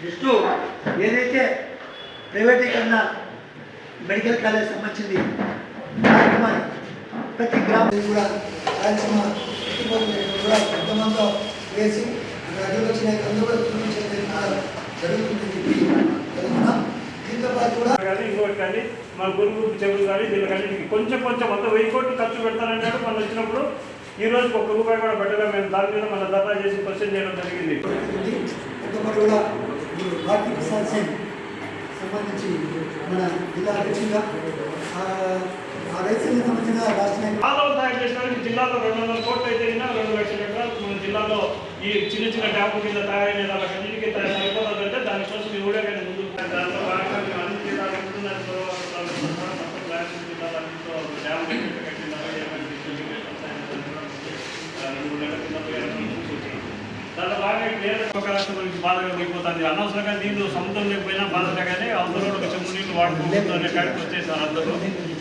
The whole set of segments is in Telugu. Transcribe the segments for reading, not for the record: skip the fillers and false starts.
నెక్స్ట్ ఏదైతే ప్రైవేటీకరణ మెడికల్ కాలేజ్ సంబంధించింది కార్యక్రమాన్ని ప్రతి గ్రామం కూడా రాయలసీమ కూడా పెద్ద మందో వేసి అక్కడ వచ్చిన అందరూ కూడా జరుగుతుంది దీంతో పాటు కూడా ఇంకోటి కానీ మన గురువు చెవులు కానీ దీనికన్నిటికి కొంచెం మొత్తం 1000 కోట్లు ఖర్చు పెడతానన్నాడు. మనం వచ్చినప్పుడు ఈ రోజు ₹1 కూడా పెట్టగా మేము దాని మీద మన దఫా చేసి క్వశ్చన్ చేయడం జరిగింది. కూడా ఆర్థిక సంబంధించి మన జిల్లా అధ్యక్షులుగా రైతులకు సంబంధించిన తయారు చేసిన జిల్లాలో 200 కోట్లు అయితే 2 లక్షల ఎకరాలు మన జిల్లాలో ఈ చిన్న డ్యాము కింద తయారైన వాళ్ళకన్నిటికీ సరిపోతుందంటే దానికోసం ఈ ఊడే కానీ ముందు దాంట్లో భాగంగా అన్ని జిల్లాలు దాంట్లో బాగా ఒక రాష్ట్రం గురించి బాధగా పోయిపోతుంది. అనవసరంగా నీళ్ళు సముద్రం లేకపోయినా బాధగా కానీ అవసరం చెంబు నీళ్ళు వాడుకుంటున్న కాడికి వచ్చేసారు అందరూ.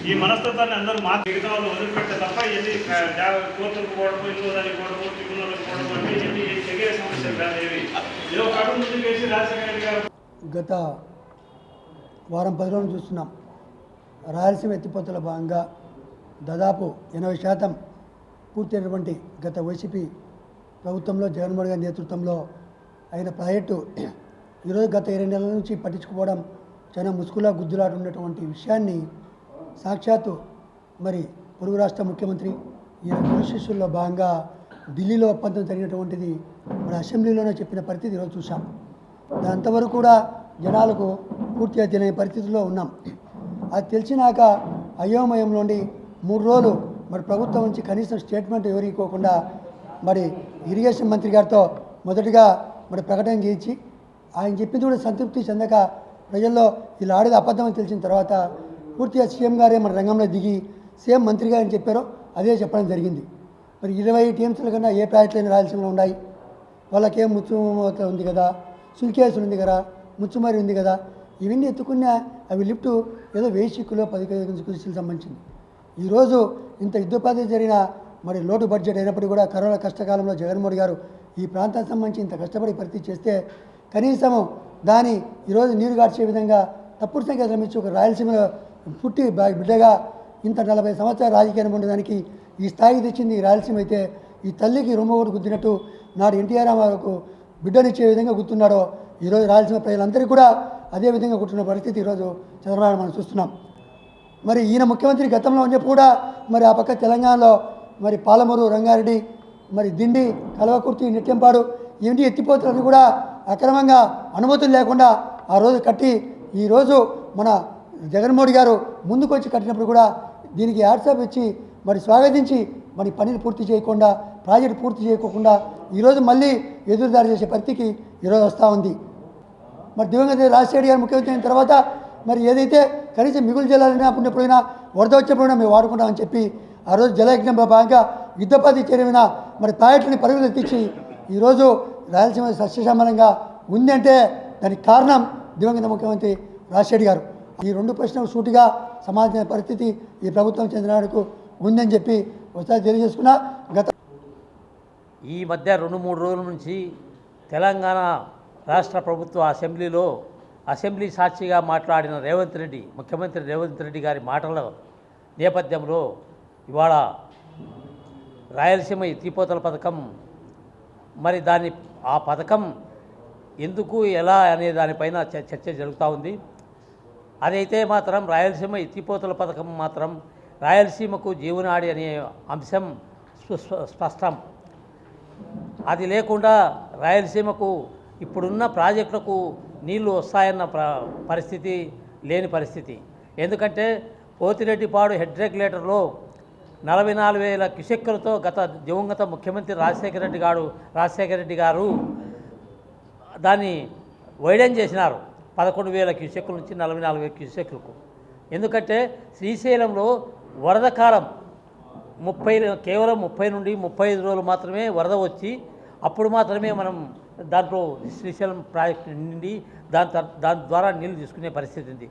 ఈ మనస్తత్వాన్ని అందరూ మిగతా వాళ్ళు వదిలిపెట్టే తప్ప ఎన్ని కోర్టులకు పోవడం ఇల్లు దానికి పోవడము ట్రిబ్యునల్కి పోవడం అంటే ఎన్ని తెగే సమస్యలు కాదు. ఏవి ఏదో ఒక అడుగు ముందుకు వేసి రాజశేఖర గారు గత వారం 10 రోజులు చూస్తున్నాం. రాయలసీమ ఎత్తిపోతల భాగంగా దాదాపు 80% పూర్తయినటువంటి గత వైసీపీ ప్రభుత్వంలో జగన్మోహన్ గారి నేతృత్వంలో అయిన ప్రాజెక్టు ఈరోజు గత 20 నెలల నుంచి పట్టించుకోవడం చాలా ముసుగులా గుద్దులాట ఉన్నటువంటి విషయాన్ని సాక్షాత్తు మరి పొరుగు రాష్ట్ర ముఖ్యమంత్రి ఈయన గురు శిష్యుల్లో భాగంగా ఢిల్లీలో ఒప్పందం జరిగినటువంటిది మన అసెంబ్లీలోనే చెప్పిన పరిస్థితి ఈరోజు చూసాం. అంతవరకు కూడా జనాలకు పూర్తిగా తెలియని పరిస్థితుల్లో ఉన్నాం. అది తెలిసినాక అయోమయంలోండి 3 రోజులు మరి ప్రభుత్వం నుంచి కనీసం స్టేట్మెంట్ ఎవరికోకుండా మరి ఇరిగేషన్ మంత్రి గారితో మొదటిగా మరి ప్రకటన చేయించి ఆయన చెప్పింది కూడా సంతృప్తి చెందక ప్రజల్లో ఇలా ఆడేది అబద్ధం అని తెలిసిన తర్వాత పూర్తిగా సీఎం గారే మన రంగంలో దిగి సీఎం మంత్రి గారు అని చెప్పారో అదే చెప్పడం జరిగింది. మరి 20 టీఎంసీల కన్నా ఏ ప్రాజెక్టులైనా రాయలసీమలో ఉన్నాయి. వాళ్ళకేం ముచ్చుమూత ఉంది కదా, సుల్కేసులు ఉంది కదా, ముచ్చుమరి ఉంది కదా, ఇవన్నీ ఎత్తుకున్న అవి లిఫ్ట్ ఏదో 1000 చిక్కులో 15 చిక్కులు సంబంధించింది. ఈరోజు ఇంత యుద్ధోపాధి జరిగిన మరి లోటు బడ్జెట్ అయినప్పటికీ కూడా కరోనా కష్టకాలంలో జగన్మోహన్ గారు ఈ ప్రాంతానికి సంబంధించి ఇంత కష్టపడి పరిస్థితి చేస్తే కనీసము దాని ఈరోజు నీరు గార్చే విధంగా తప్పుడు సంఖ్యలు ఇచ్చి ఒక రాయలసీమలో పుట్టి బిడ్డగా ఇంత 40 సంవత్సరాల రాజకీయం ఉండడానికి ఈ స్థాయికి తెచ్చింది రాయలసీమ అయితే ఈ తల్లికి రొమ్మగొట్టు గుద్దినట్టు నాడు ఎన్టీఆర్ రామారావుకు బిడ్డనిచ్చే విధంగా గుర్తున్నాడో ఈరోజు రాయలసీమ ప్రజలందరికీ కూడా అదే విధంగా గుర్తున్న పరిస్థితి ఈరోజు చంద్రబాబు మనం చూస్తున్నాం. మరి ఈయన ముఖ్యమంత్రి గతంలో ఉన్నప్పుడు కూడా మరి ఆ పక్క తెలంగాణలో మరి పాలమూరు, రంగారెడ్డి, మరి దిండి, కల్వకుర్తి, నిత్యంపాడు ఇవన్నీ ఎత్తిపోతులని కూడా అక్రమంగా అనుమతులు లేకుండా ఆ రోజు కట్టి ఈరోజు మన జగన్మోహన్ గారు ముందుకు వచ్చి కట్టినప్పుడు కూడా దీనికి యాడ్సాప్ ఇచ్చి మరి స్వాగతించి మరి పనిని పూర్తి చేయకుండా ప్రాజెక్టు పూర్తి చేయకోకుండా ఈరోజు మళ్ళీ ఎదురుదారి చేసే పరిస్థితికి ఈరోజు వస్తూ ఉంది. మరి దివంగత రాజశేఖర్ గారు ముఖ్యమంత్రి అయిన తర్వాత మరి ఏదైతే కనీసం మిగులు జలాలైనా పుణ్యపోయినా వరద వచ్చినప్పుడైనా మేము వాడుకుంటామని చెప్పి ఆ రోజు జలయజ్ఞంలో భాగంగా యుద్ధపతి చేరిన మరి ప్రాజెక్టుని పరుగులు ఎత్తించి ఈరోజు రాయలసీమ సస్యశ్యామలంగా ఉందంటే దానికి కారణం దివంగత ముఖ్యమంత్రి రాజశేఖర్ గారు. ఈ 2 ప్రశ్నలు సూటిగా సమాధాన పరిస్థితి ఈ ప్రభుత్వం చెందినకు ఉందని చెప్పి ఒకసారి తెలియజేసుకున్నా. ఈ మధ్య 2-3 రోజుల నుంచి తెలంగాణ రాష్ట్ర ప్రభుత్వ అసెంబ్లీ సాక్షిగా మాట్లాడిన ముఖ్యమంత్రి రేవంత్ రెడ్డి గారి మాటల నేపథ్యంలో ఇవాళ రాయలసీమ ఎత్తిపోతల పథకం మరి ఆ పథకం ఎందుకు ఎలా అనే దానిపైన చర్చ జరుగుతూ ఉంది. అదైతే మాత్రం రాయలసీమ ఎత్తిపోతల పథకం మాత్రం రాయలసీమకు జీవనాడి అనే అంశం స్పష్టం. అది లేకుండా రాయలసీమకు ఇప్పుడున్న ప్రాజెక్టులకు నీళ్లు వస్తాయన్న పరిస్థితి లేని పరిస్థితి. ఎందుకంటే పోతిరెడ్డిపాడు హెడ్ రెగ్యులేటర్లో 44,000 క్యూసెక్కులతో దివంగత ముఖ్యమంత్రి రాజశేఖర రెడ్డి గారు దాన్ని వైడెన్ చేసినారు 11,000 క్యూసెక్కుల నుంచి 44,000 క్యూసెక్కులకు. ఎందుకంటే శ్రీశైలంలో వరద కాలం కేవలం 30 నుండి 35 రోజులు మాత్రమే వరద వచ్చి అప్పుడు మాత్రమే మనం దాంట్లో శ్రీశైలం ప్రాజెక్టు నుండి దాని ద్వారా నీళ్లు తీసుకునే పరిస్థితి ఉంది.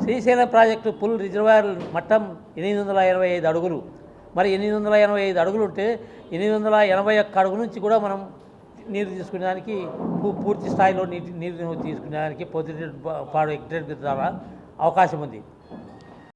శ్రీశైలం ప్రాజెక్టు పుల్ రిజర్వాయర్ మట్టం 885 అడుగులు. మరి 885 అడుగులు ఉంటే 881 అడుగు నుంచి కూడా మనం నీరు తీసుకునేదానికి పూర్తి స్థాయిలో నీరు తీసుకునేదానికి పొద్దుపాడు ఎక్టరేట్ ద్వారా అవకాశం ఉంది.